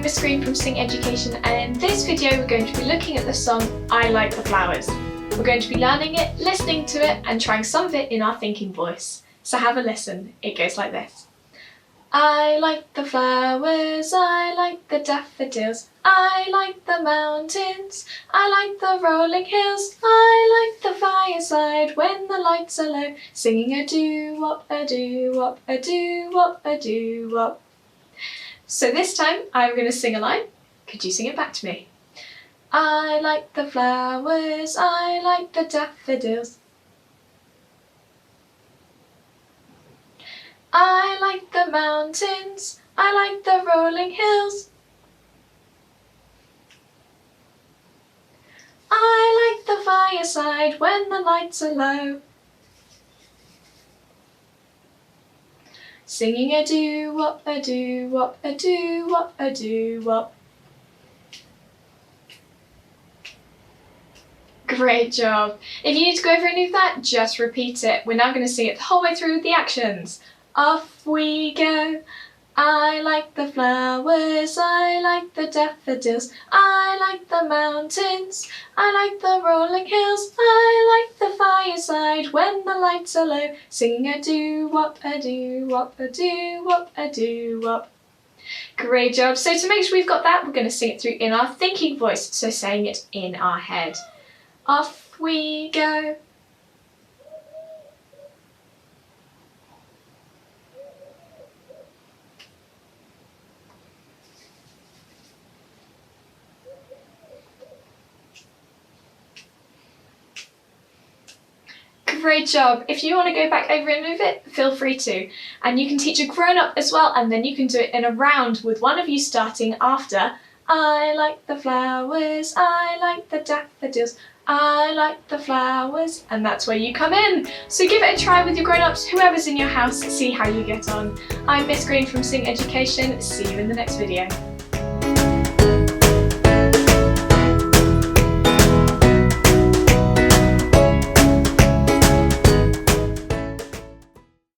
Miss Green from Sing Education, and in this video we're going to be looking at the song I Like the Flowers. We're going to be learning it, listening to it and trying some of it in our thinking voice. So have a listen. It goes like this. I like the flowers, I like the daffodils, I like the mountains, I like the rolling hills, I like the fireside when the lights are low, singing a doo-wop, a doo-wop, a doo-wop, a doo-wop. So this time I'm going to sing a line. Could you sing it back to me? I like the flowers, I like the daffodils, I like the mountains, I like the rolling hills, I like the fireside when the lights are low, singing a doo-wop, a doo-wop, a doo-wop, a doo-wop. Great job! If you need to go over any of that, just repeat it. We're now going to sing it the whole way through with the actions. Off we go. I like the flowers, I like the daffodils, I like the mountains, I like the rolling hills, I like the fireside when the lights are low, singing a doo-wop, a doo-wop, a doo-wop, a doo-wop. Great job! So to make sure we've got that, we're going to sing it through in our thinking voice, so saying it in our head. Off we go. Great job! If you want to go back over and move it, feel free to. And you can teach a grown-up as well, and then you can do it in a round with one of you starting after I like the flowers, I like the daffodils, I like the flowers, and that's where you come in. So give it a try with your grown-ups, whoever's in your house, see how you get on. I'm Miss Green from Sing Education. See you in the next video.